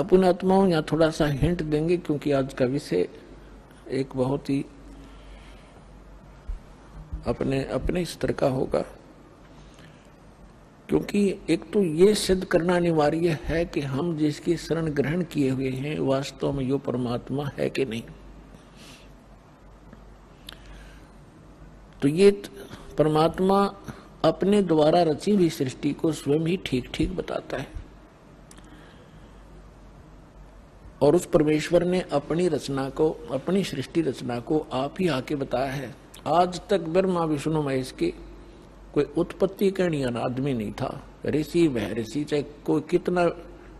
अपन आत्माओं यहाँ थोड़ा सा हिंट देंगे, क्योंकि आज का विषय एक बहुत ही अपने अपने स्तर का होगा। क्योंकि एक तो ये सिद्ध करना अनिवार्य है कि हम जिसकी शरण ग्रहण किए हुए हैं वास्तव में यो परमात्मा है कि नहीं। तो ये परमात्मा अपने द्वारा रची हुई सृष्टि को स्वयं ही ठीक ठीक बताता है, और उस परमेश्वर ने अपनी रचना को, अपनी सृष्टि रचना को आप ही आके बताया है। आज तक ब्रह्मा विष्णु महेश के कोई उत्पत्ति कहने वाला आदमी नहीं था। ऋषि वह ऋषि, चाहे कोई कितना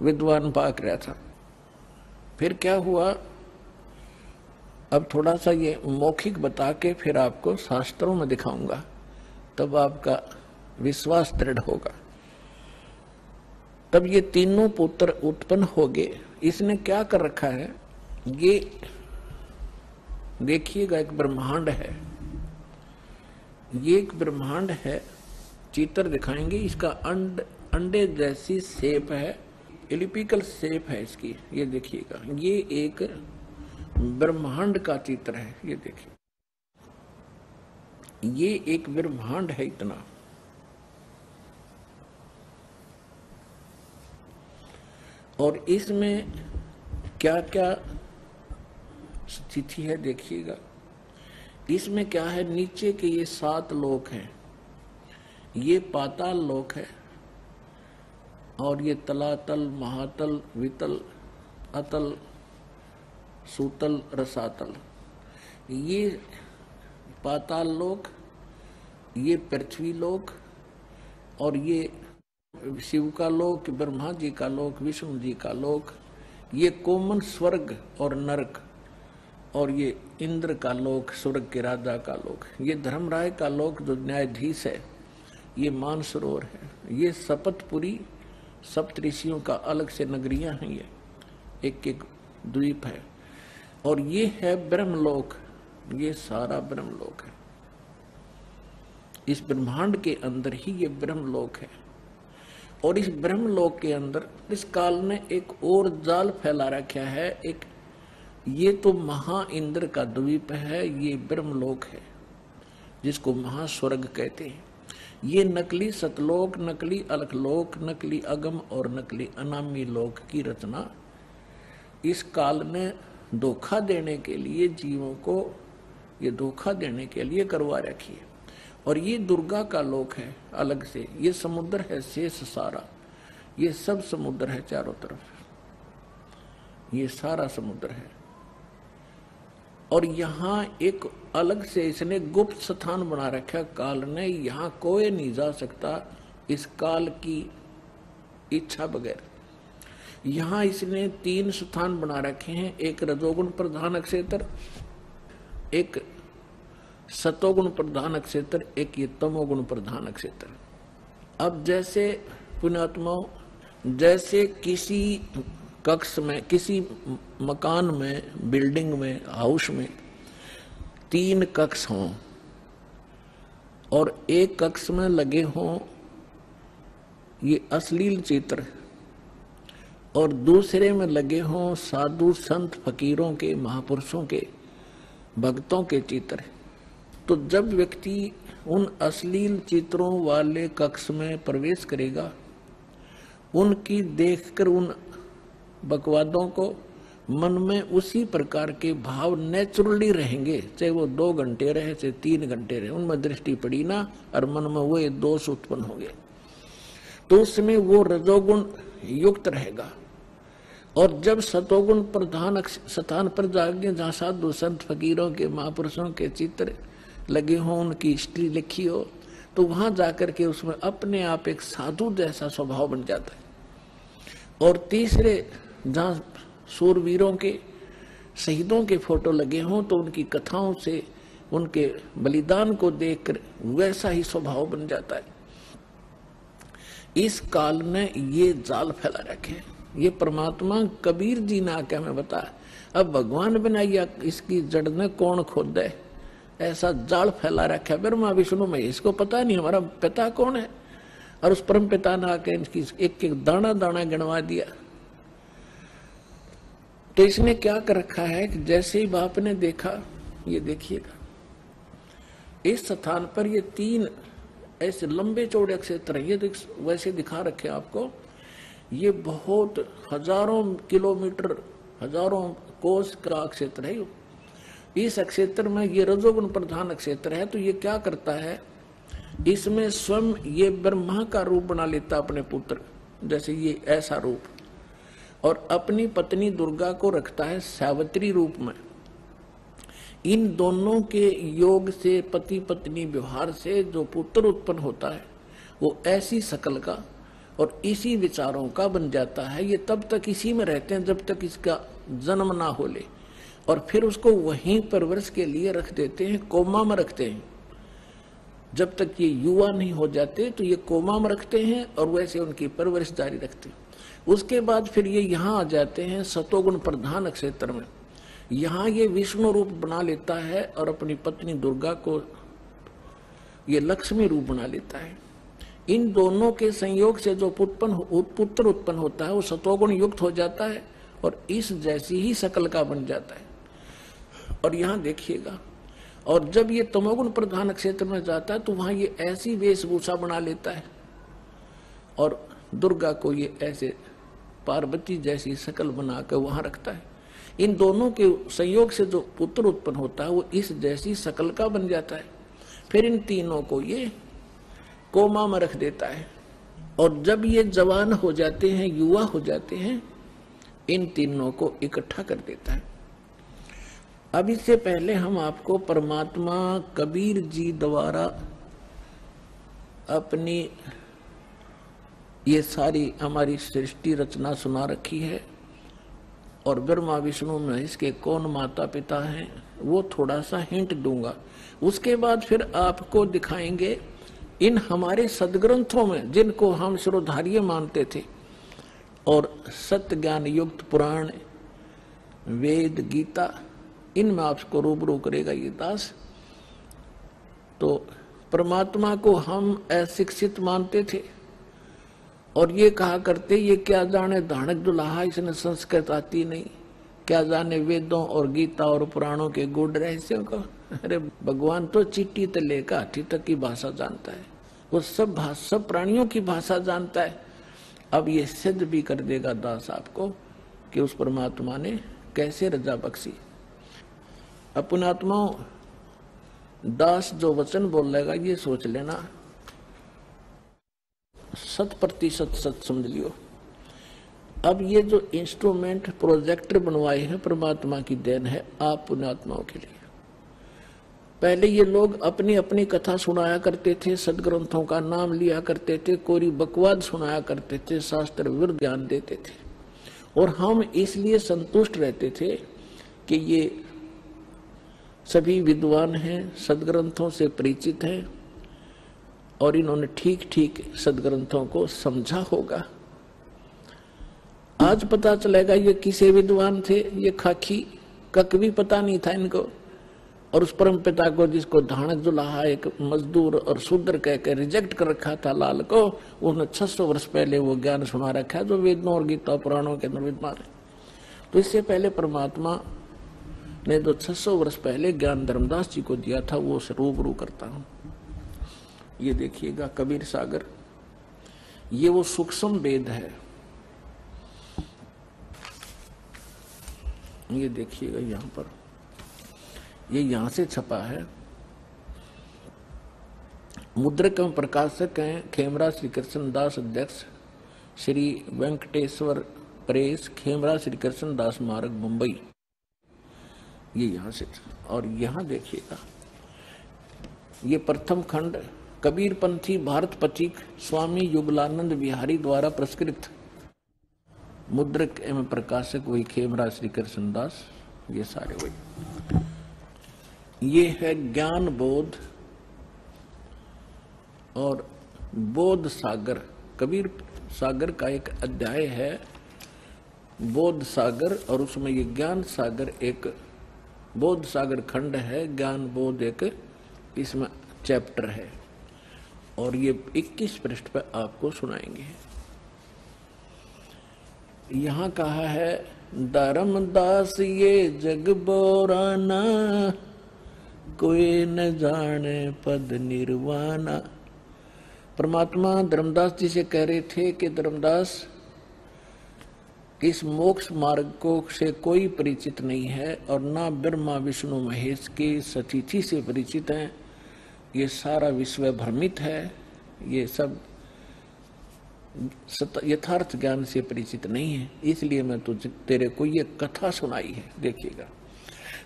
विद्वान पाक रहा था। फिर क्या हुआ, अब थोड़ा सा ये मौखिक बता के फिर आपको शास्त्रों में दिखाऊंगा, तब आपका विश्वास दृढ़ होगा। तब ये तीनों पुत्र उत्पन्न हो गए। इसने क्या कर रखा है, ये देखिएगा एक ब्रह्मांड है, ये एक ब्रह्मांड है। चित्र दिखाएंगे, इसका अंडे जैसी शेप है, एलिपिकल शेप है इसकी। ये देखिएगा, ये एक ब्रह्मांड का चित्र है। ये देखिए, ये एक ब्रह्मांड है इतना। और इसमें क्या क्या स्थिति है देखिएगा। इसमें क्या है, नीचे के ये 7 लोक हैं, ये पाताल लोक है, और ये तलातल, महातल, वितल, अतल, सूतल, रसातल। ये पाताल लोक, ये पृथ्वी लोक, और ये शिव का लोक, ब्रह्मा जी का लोक, विष्णु जी का लोक, ये कोमन स्वर्ग और नरक, और ये इंद्र का लोक, स्वर्ग के राजा का लोक, ये धर्मराय का लोक जो न्यायाधीश है, ये मानसरोवर है, ये शपथपुरी सप्तऋषियों का अलग से नगरियां हैं, ये एक एक द्वीप है, और ये है ब्रह्मलोक। ये सारा ब्रह्मलोक है। इस ब्रह्मांड के अंदर ही ये ब्रह्मलोक है। और इस ब्रह्मलोक के अंदर इस काल ने एक और जाल फैला रखा है। एक ये तो महा इंद्र का द्वीप है, ये ब्रह्मलोक है जिसको महास्वर्ग कहते हैं। ये नकली सतलोक, नकली अलखलोक, नकली अगम और नकली अनामी लोक की रचना इस काल ने धोखा देने के लिए, जीवों को ये धोखा देने के लिए करवा रखी है। और ये दुर्गा का लोक है अलग से। ये समुद्र है शेष सारा, ये सब समुद्र है चारों तरफ, ये सारा समुद्र है। और यहाँ एक अलग से इसने गुप्त स्थान बना रखा काल ने, यहाँ कोई नहीं जा सकता इस काल की इच्छा बगैर। यहाँ इसने 3 स्थान बना रखे हैं, एक रजोगुण प्रधान क्षेत्र, एक सतोगुण प्रधान क्षेत्र, एक ये तमोगुण प्रधान क्षेत्र। अब जैसे पुण्यात्माओं, जैसे किसी कक्ष में, किसी मकान में, बिल्डिंग में, हाउस में 3 कक्ष हों और एक कक्ष में लगे हों ये अश्लील चित्र और दूसरे में लगे हों साधु संत फकीरों के, महापुरुषों के, भक्तों के चित्र, तो जब व्यक्ति उन अश्लील चित्रों वाले कक्ष में प्रवेश करेगा, उनकी देखकर उन बकवादों को मन में उसी प्रकार के भाव नेचुरली रहेंगे, चाहे वो 2 घंटे रहे चाहे 3 घंटे रहे, उनमें दृष्टि पड़ी ना और मन में वो दोष उत्पन्न हो गए, तो उसमें वो रजोगुण युक्त रहेगा। और जब सतोगुण प्रधान स्थान पर जाएंगे, जहाँ साधु संत फकीरों के, महापुरुषों के चित्र लगे हों, उनकी हिस्ट्री लिखी हो, तो वहां जाकर के उसमें अपने आप एक साधु जैसा स्वभाव बन जाता है। और तीसरे जहाँ सूरवीरों के, शहीदों के फोटो लगे हों, तो उनकी कथाओं से, उनके बलिदान को देखकर वैसा ही स्वभाव बन जाता है। इस काल ने ये जाल फैला रखे। ये परमात्मा कबीर जी ने आके हमें बताया। अब भगवान बनाइया इसकी जड़ ने कौन खोद है, ऐसा जाल फैला रखा है ब्रह्मा विष्णु में। इसको पता नहीं हमारा पिता कौन है, और उस परम पिता ने आके इसकी एक एक दाना दाना गिनवा दिया। तो इसने क्या कर रखा है कि जैसे ही बाप ने देखा, ये देखिएगा इस स्थान पर ये 3 ऐसे लंबे चौड़े क्षेत्र है, ये वैसे दिखा रखे आपको। ये बहुत हजारों किलोमीटर, हजारों कोस का क्षेत्र है। इस क्षेत्र में ये रजोगुण प्रधान क्षेत्र है। तो ये क्या करता है, इसमें स्वयं ये ब्रह्मा का रूप बना लेता अपने पुत्र, जैसे ये ऐसा रूप, और अपनी पत्नी दुर्गा को रखता है सावित्री रूप में। इन दोनों के योग से, पति पत्नी व्यवहार से जो पुत्र उत्पन्न होता है वो ऐसी शकल का और इसी विचारों का बन जाता है। ये तब तक इसी में रहते हैं जब तक इसका जन्म ना हो ले, और फिर उसको वहीं परवरिश के लिए रख देते हैं, कोमा में रखते हैं। जब तक ये युवा नहीं हो जाते तो ये कोमा में रखते हैं और वैसे उनकी परवरिश जारी रखते हैं। उसके बाद फिर ये यहाँ आ जाते हैं सतोगुण प्रधान क्षेत्र में। यहाँ ये विष्णु रूप बना लेता है और अपनी पत्नी दुर्गा को ये लक्ष्मी रूप बना लेता है। इन दोनों के संयोग से जो पुत्र उत्पन्न होता है वो सतोगुण युक्त हो जाता है और इस जैसी ही शकल का बन जाता है। और यहाँ देखिएगा, और जब ये तमोगुण प्रधान क्षेत्र में जाता है तो वहां ये ऐसी वेशभूषा बना लेता है और दुर्गा को ये ऐसे पार्वती जैसी शकल बनाकर वहां रखता है। इन दोनों के संयोग से जो पुत्र उत्पन्न होता है वो इस जैसी शकल का बन जाता है। फिर इन तीनों को ये कोमा में रख देता है, और जब ये जवान हो जाते हैं, युवा हो जाते हैं, इन तीनों को इकट्ठा कर देता है। अब इससे पहले हम आपको परमात्मा कबीर जी द्वारा अपनी ये सारी हमारी सृष्टि रचना सुना रखी है, और ब्रह्मा विष्णु महेश के कौन माता पिता हैं वो थोड़ा सा हिंट दूंगा। उसके बाद फिर आपको दिखाएंगे इन हमारे सदग्रंथों में, जिनको हम शिरोधार्य मानते थे, और सत्य ज्ञान युक्त पुराण, वेद, गीता, इनमें आपको रूबरू करेगा ये दास। तो परमात्मा को हम अशिक्षित मानते थे और ये कहा करते ये क्या जाने धानक दुल्हा, इसने संस्कृत आती नहीं, क्या जाने वेदों और गीता और पुराणों के गूढ़ रहस्यों को। अरे भगवान तो चिट्टी तक लेकर हाथी तक की भाषा जानता है, वो सब प्राणियों की भाषा जानता है। अब ये सिद्ध भी कर देगा दास आपको कि उस परमात्मा ने कैसे रजा बख्शी। अपनात्माओं, दास जो वचन बोलेगा ये सोच लेना 100% सच समझ लियो। अब ये जो इंस्ट्रूमेंट प्रोजेक्टर बनवाए हैं परमात्मा की देन है आप पुण्यात्माओं के लिए। पहले ये लोग अपनी अपनी कथा सुनाया करते थे, सदग्रंथों का नाम लिया करते थे, कोरी बकवाद सुनाया करते थे, शास्त्र विरुद्ध ज्ञान देते थे, और हम इसलिए संतुष्ट रहते थे कि ये सभी विद्वान हैं, सदग्रंथों से परिचित हैं और इन्होंने ठीक ठीक सदग्रंथों को समझा होगा। आज पता चलेगा ये किसे विद्वान थे, ये खाकी कक भी पता नहीं था इनको, और उस परम पिता को जिसको धानक दुल्हा एक मजदूर और शूद्र कहकर रिजेक्ट कर रखा था लाल को, उन्होंने 600 वर्ष पहले वो ज्ञान सुना रखा है जो वेदों और गीता पुराणों के अंदर विद्वान है। तो इससे पहले परमात्मा ने जो 600 वर्ष पहले ज्ञान धर्मदास जी को दिया था वो रूबरू करता हूं। ये देखिएगा कबीर सागर, ये वो सूक्ष्म वेद है। ये देखिएगा यहाँ पर, ये यहाँ से छपा है। मुद्रक एवं प्रकाशक हैं खेमरा श्री कृष्ण दास, अध्यक्ष श्री वेंकटेश्वर प्रेस, खेमरा श्री कृष्ण दास मार्ग, मुंबई। ये यहाँ से, और यहाँ देखिएगा ये प्रथम खंड कबीर पंथी भारत पथिक स्वामी युगलानंद बिहारी द्वारा प्रस्कृत, मुद्रक एवं प्रकाशक वही खेमरा श्री कृष्ण दास, ये सारे वही। ये है ज्ञान बोध और बोध सागर, कबीर सागर का एक अध्याय है बोध सागर, और उसमें ये ज्ञान सागर एक बोध सागर खंड है, ज्ञान बोध एक इसमें चैप्टर है, और ये 21 पृष्ठ पर आपको सुनाएंगे। यहाँ कहा है धर्मदास ये जग बोराना, कोई न जाने पद निर्वाणा। परमात्मा धर्मदास जी से कह रहे थे कि धर्मदास, इस मोक्ष मार्ग को से कोई परिचित नहीं है और ना ब्रह्मा विष्णु महेश की सतिथि से परिचित हैं। ये सारा विश्व भ्रमित है, ये सब यथार्थ ज्ञान से परिचित नहीं है, इसलिए मैं तेरे को ये कथा सुनाई है। देखिएगा,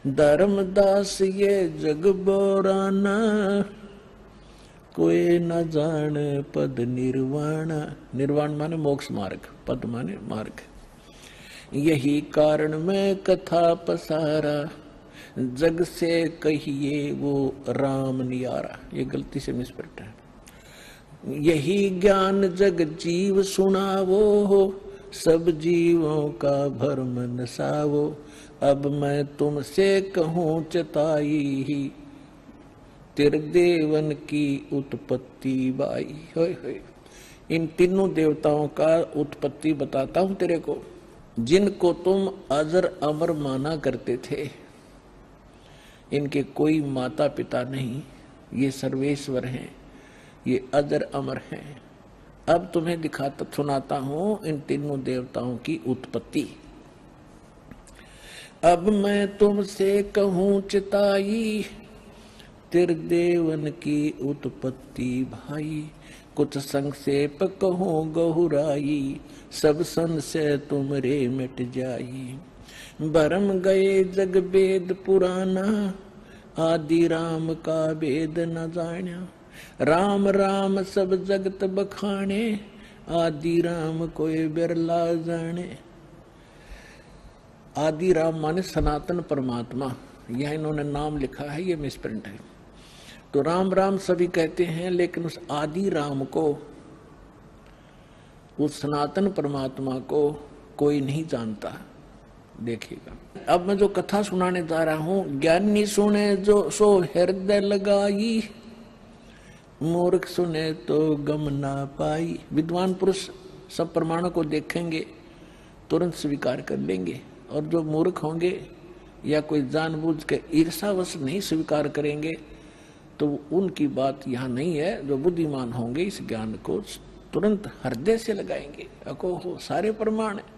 धर्मदास ये जग बोराना, कोई न जाने पद निर्वाण। निर्वाण माने मोक्ष मार्ग, पद माने मार्ग। यही कारण मैं कथा पसारा, जग से कहिए वो राम नियारा। ये गलती से मिसप्रिंट है। यही ज्ञान जग जीव सुनावो, सब जीवों का भरम नसावो। अब मैं तुमसे कहूँ चताई, त्रिदेवन की उत्पत्ति बाई। होय होय, इन तीनों देवताओं का उत्पत्ति बताता हूँ तेरे को, जिनको तुम अजर अमर माना करते थे। इनके कोई माता पिता नहीं, ये सर्वेश्वर हैं, ये अजर अमर हैं। अब तुम्हें दिखाता सुनाता हूं इन तीनों देवताओं की उत्पत्ति। अब मैं तुमसे कहूं चिताई, त्रिदेवन की उत्पत्ति भाई। कुछ संक्षेप कहूं गहुराई, सब संशय तुमरे मिट जाई। भरम गए जग वेद पुराना, आदि राम का वेद न जाना। राम राम सब जगत बखाने, आदि राम कोई बिरला जाने। आदि राम माने सनातन परमात्मा, यह इन्होंने नाम लिखा है, ये मिसप्रिंट है। तो राम राम सभी कहते हैं, लेकिन उस आदि राम को, उस सनातन परमात्मा को कोई नहीं जानता। देखिएगा, अब मैं जो कथा सुनाने जा रहा हूं, ज्ञानी सुने जो सो हृदय लगाई, मूर्ख सुने तो गम ना पाई। विद्वान पुरुष सब प्रमाणों को देखेंगे, तुरंत स्वीकार कर लेंगे, और जो मूर्ख होंगे या कोई जानबूझ के ईर्षावश नहीं स्वीकार करेंगे, तो उनकी बात यहाँ नहीं है। जो बुद्धिमान होंगे इस ज्ञान को तुरंत हृदय से लगाएंगे। अको हो सारे प्रमाण है।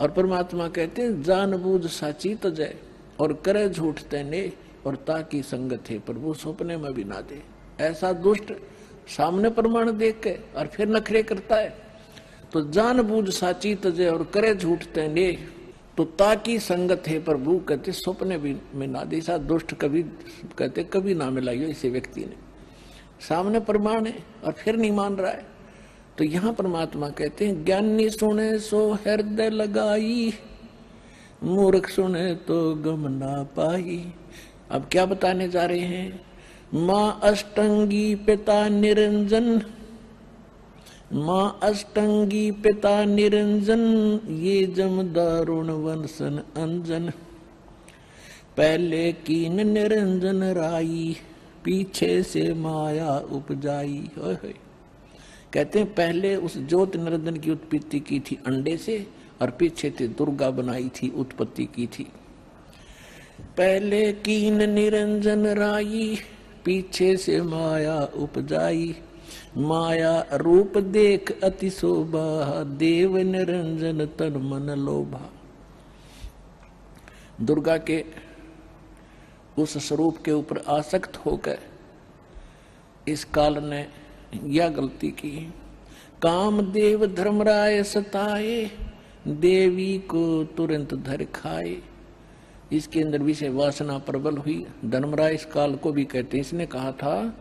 और परमात्मा कहते हैं, जानबूझ साची तजय और करे झूठ तेने, और ताकि संगत है प्रभु सपने में भी ना दे। ऐसा दुष्ट सामने प्रमाण देख के और फिर नखरे करता है। तो जानबूझ साची तजय और करे झूठ तेने, तो ताकि संगत है प्रभु कहते सपने भी में ना दे। ऐसा दुष्ट कभी कहते कभी ना मिलाइयो इसे व्यक्ति ने। सामने प्रमाण है और फिर नहीं मान रहा है। तो यहाँ परमात्मा कहते हैं, ज्ञानी सुने सो हृदय लगाई, मूर्ख सुने तो गम ना पाई। अब क्या बताने जा रहे हैं? माँ अष्टंगी पिता निरंजन, माँ अष्टंगी पिता निरंजन, ये जम दारुण वंशन अंजन। पहले कीन निरंजन राई, पीछे से माया उपजाई। कहते हैं पहले उस ज्योत निरंजन की उत्पत्ति की थी अंडे से, और पीछे से दुर्गा बनाई थी, उत्पत्ति की थी। पहले कीन निरंजन राई, पीछे से माया उपजाई। माया रूप देख अति शोभा, देव निरंजन तन मन लोभा। दुर्गा के उस स्वरूप के ऊपर आसक्त होकर इस काल ने यह गलती की। कामदेव धर्मराय सताए, देवी को तुरंत धर खाए। इसके अंदर विषय वासना प्रबल हुई। धर्मराय इस काल को भी कहते हैं, इसने कहा था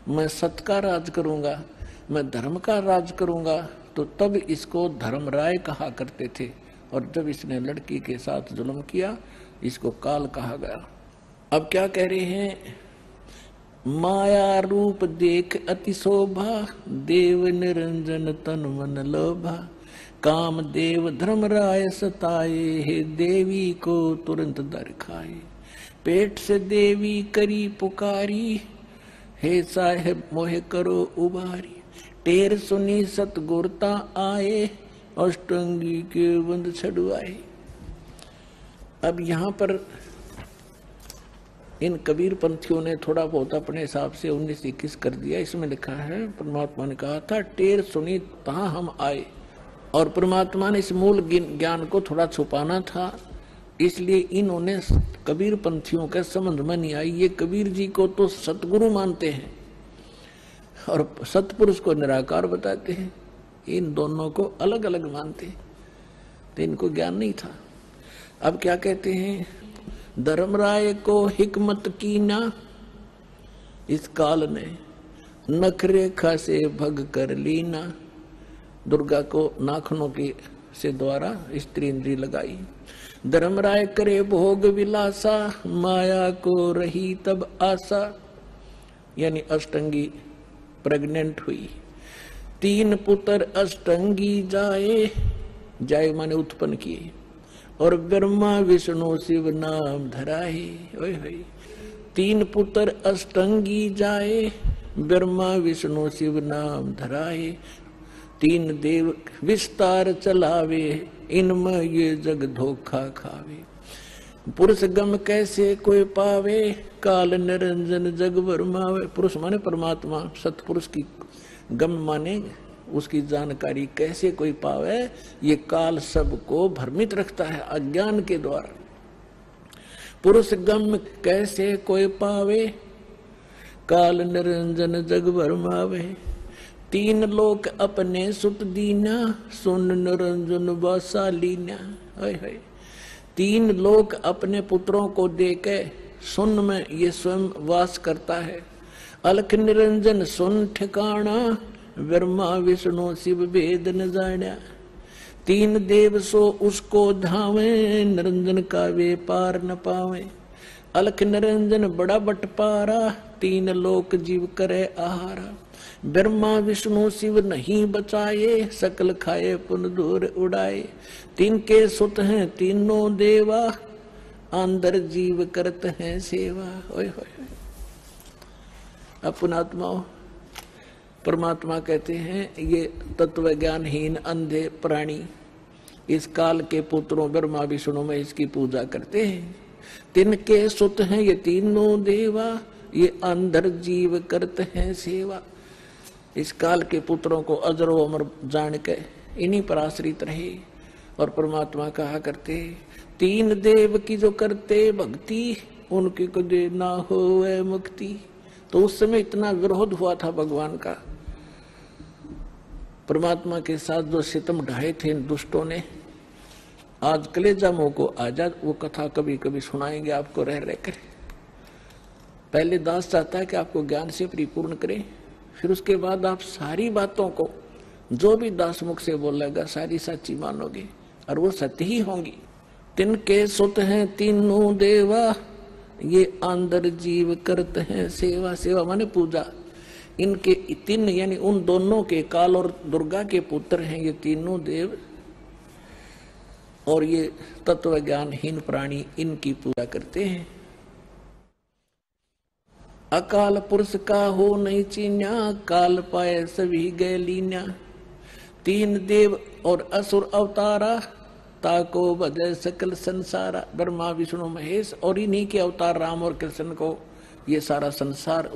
मैं सत का राज करूंगा, मैं धर्म का राज करूंगा, तो तब इसको धर्मराय कहा करते थे। और जब इसने लड़की के साथ जुल्म किया, इसको काल कहा गया। अब क्या कह रहे हैं? माया रूप देख अति शोभा, देव निरंजन तन मन लोभा। कामदेव धर्मराय सताए, हे देवी को तुरंत दर खाए। पेट से देवी करी पुकारी, हे साहेब मोहे करो उबारी। टेर सुनी सतगुरता आए, अष्टंगी के बंद छड़वाए। अब यहाँ पर इन कबीर पंथियों ने थोड़ा बहुत अपने हिसाब से 19-21 कर दिया। इसमें लिखा है परमात्मा ने कहा था टेर सुनी तहाँ हम आए, और परमात्मा ने इस मूल ज्ञान को थोड़ा छुपाना था, इसलिए इन्होंने कबीर पंथियों के समझ में नहीं आई। ये कबीर जी को तो सतगुरु मानते हैं और सतपुरुष को निराकार बताते हैं, इन दोनों को अलग अलग मानते हैं, तो इनको ज्ञान नहीं था। अब क्या कहते हैं, धर्मराय को हिकमत की ना इस काल ने, नखरेखा से भग कर लीना। दुर्गा को नाखनों की से द्वारा स्त्री इंद्री लगाई। धर्मराय करे भोग विलासा, माया को रही तब आशा, यानी अष्टंगी प्रेग्नेंट हुई। 3 पुत्र अष्टंगी जाए, जाए माने उत्पन्न किए, और ब्रह्मा विष्णु शिव नाम धराए। ओए होए 3 पुत्र अष्टंगी जाए, ब्रह्मा विष्णु शिव नाम धराए। 3 देव विस्तार चलावे, इनमें ये जग धोखा खावे। पुरुष गम कैसे कोई पावे, काल निरंजन जग भरमावे। पुरुष माने परमात्मा, सतपुरुष की गम माने उसकी जानकारी कैसे कोई पावे, ये काल सबको भ्रमित रखता है अज्ञान के द्वारा। पुरुष गम कैसे कोई पावे, काल निरंजन जग भरमावे। 3 लोक अपने सुत दीना, सुन निरंजन वासा लीना। 3 लोक अपने पुत्रों को देके सुन में ये स्वयं वास करता है। अलख निरंजन सुन ठिकाना, ब्रह्मा विष्णु शिव वेद न जाना। 3 देव सो उसको धावे, निरंजन का वे पार न पावे। अलख निरंजन बड़ा बटपारा, 3 लोक जीव करे आहारा। ब्रह्मा विष्णु शिव नहीं बचाए, सकल खाए पुन दूर उड़ाए। 3 के सुत हैं तीनों देवा, अंदर जीव करत हैं सेवा। ओए होए अपनात्माओं, परमात्मा कहते हैं ये तत्व ज्ञानहीन अंधे प्राणी इस काल के पुत्रों ब्रह्मा विष्णु में इसकी पूजा करते हैं। 3 के सुत हैं ये तीनों देवा, ये अंदर जीव करते हैं सेवा। इस काल के पुत्रों को अजरो अमर जान के इन्हीं पर आश्रित रहे। और परमात्मा कहा करते 3 देव की जो करते भक्ति, उनकी कदे ना होए मुक्ति। तो उस समय इतना विरोध हुआ था भगवान का, परमात्मा के साथ जो सितम ढाए थे इन दुष्टों ने। आज कलेजा मुंह को आजाद, वो कथा कभी कभी सुनाएंगे आपको रह रहकर। पहले दास चाहता है कि आपको ज्ञान से परिपूर्ण करें, फिर उसके बाद आप सारी बातों को जो भी दास मुख से बोलेगा सारी सच्ची मानोगे और वो सत्य ही होंगी। 3 के सुत हैं तीनों देवा, ये अंदर जीव करते हैं सेवा। सेवा माने पूजा। इनके 3 यानी उन दोनों के, काल और दुर्गा के पुत्र हैं ये तीनों देव, और ये तत्व ज्ञानहीन प्राणी इनकी पूजा करते हैं। अकाल पुरुष का हो नहीं चीन्या, काल पाए सभी गए लीन्या। 3 देव और असुर अवतारा, ताको बजय सकल संसारा। ब्रह्मा विष्णु महेश और इन्हीं के अवतार राम और कृष्ण को ये सारा संसार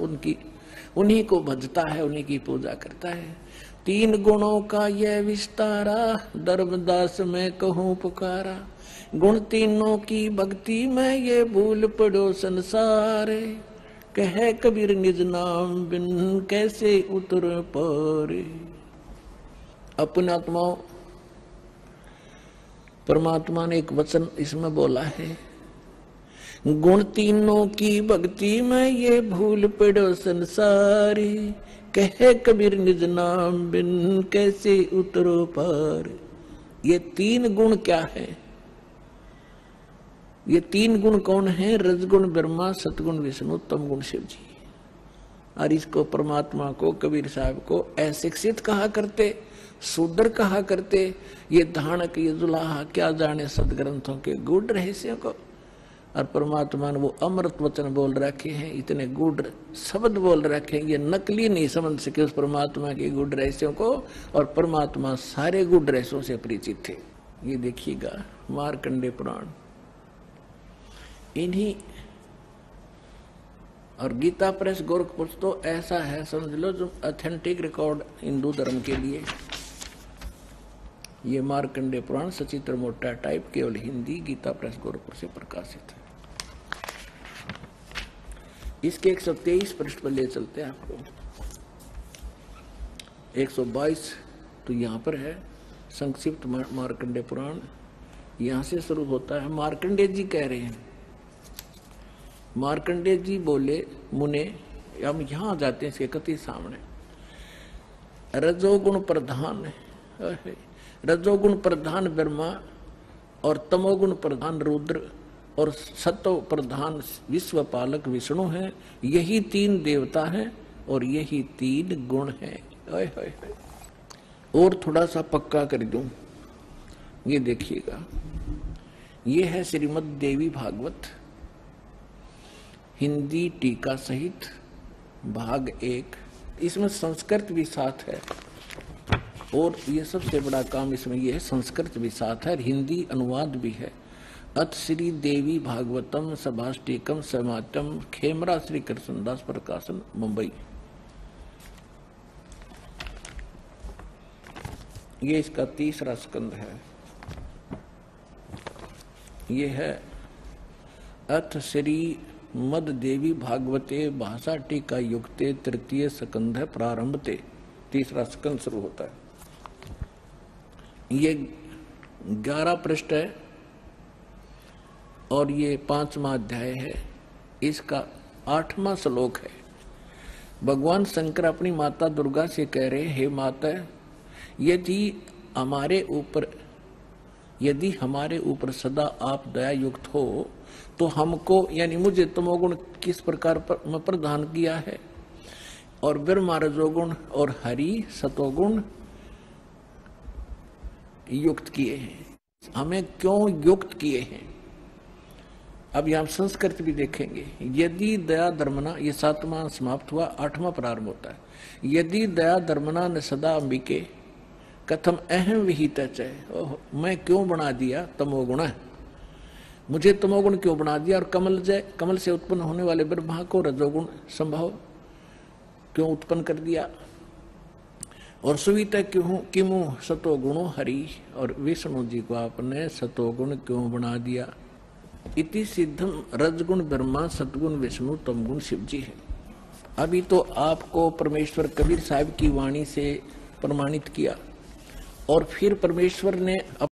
उन्हीं को भजता है, उन्हीं की पूजा करता है। 3 गुणों का यह विस्तारा, धर्मदास में कहूँ पुकारा। गुण तीनों की भक्ति में ये भूल पड़ो संसार, कहे कबीर निज नाम बिन कैसे उतर पारे। अपने आत्माओं, परमात्मा ने एक वचन इसमें बोला है, गुण तीनों की भक्ति में ये भूल पड़ो संसारी, कहे कबीर निज नाम बिन कैसे उतरो पार। ये 3 गुण क्या है? ये 3 गुण कौन है? रजगुण ब्रह्मा, सतगुण विष्णु, तमगुण शिव जी। और इसको परमात्मा को, कबीर साहब को अशिक्षित कहा करते, शूद्र कहा करते। ये धानक ये जुलाहा क्या जाने सदग्रंथों के गूढ़ रहस्यों को। और परमात्मा ने वो अमृत वचन बोल रखे हैं, इतने गुड़ शब्द बोल रखे हैं, ये नकली नहीं समझ सके उस परमात्मा के गुड़ रहस्यों को, और परमात्मा सारे गुड़ रहस्यों से परिचित थे। ये देखिएगा मार्कंडेय पुराण, इन्हीं और गीता प्रेस गोरखपुर तो ऐसा है समझ लो जो ऑथेंटिक रिकॉर्ड हिंदू धर्म के लिए। ये मार्कंडेय पुराण सचित्र मोटा टाइप केवल हिंदी, गीता प्रेस गोरखपुर से प्रकाशित है। इसके 123 पृष्ठ पर ले चलते हैं आपको। 122 तो यहाँ पर है संक्षिप्त मार्कंडेय पुराण, यहाँ से शुरू होता है। मार्कंडेय जी कह रहे हैं, मार्कंडेय जी बोले मुने, हम यहाँ जाते हैं इसके कति सामने। रजोगुण प्रधान, रजोगुण प्रधान ब्रह्मा और तमोगुण प्रधान रुद्र और सतो प्रधान विश्वपालक विष्णु है। यही 3 देवता हैं और यही 3 गुण हैं। और थोड़ा सा पक्का कर दूं, ये देखिएगा, ये है श्रीमद् देवी भागवत हिंदी टीका सहित भाग 1। इसमें संस्कृत भी साथ है, और ये सबसे बड़ा काम इसमें ये है, संस्कृत भी साथ है, हिंदी अनुवाद भी है। अथ श्री देवी भागवतम सभाष्टिकम समातम, खेमरा श्री कृष्णदास प्रकाशन, मुंबई। ये इसका 3रा स्कंद है। ये है अथ श्री मद देवी भागवते भाषा टीका युक्ते 3य स्कंध है प्रारंभते, 3रा स्कंद शुरू होता है। ये 11 पृष्ठ है और ये 5वां अध्याय है। इसका 8वां श्लोक है। भगवान शंकर अपनी माता दुर्गा से कह रहे, हे माता, यदि हमारे ऊपर सदा आप दया युक्त हो तो हमको यानी मुझे तमोगुण किस प्रकार प्रदान किया है, और ब्रह्मा रजोगुण और हरि सतोगुण युक्त किए हैं, हमें क्यों युक्त किए हैं। अब यहां संस्कृत भी देखेंगे। यदि दया धर्मना, ये 7वां समाप्त हुआ, 8वां प्रारंभ होता है। यदि दया धर्मना न सदा अंबिके कथम अहम विहित च, मैं क्यों बना दिया तमोगुण, मुझे तमोगुण क्यों बना दिया, और कमल से उत्पन्न होने वाले ब्रह्मा को रजोगुण संभव क्यों उत्पन्न कर दिया, और सुवित क्यों किमु सतोगुणो हरि, और विष्णु जी को आपने सतोगुण क्यों बना दिया। इति सिद्धम रजगुण ब्रह्मा सतगुण विष्णु तमगुण शिव जी है। अभी तो आपको परमेश्वर कबीर साहब की वाणी से प्रमाणित किया, और फिर परमेश्वर ने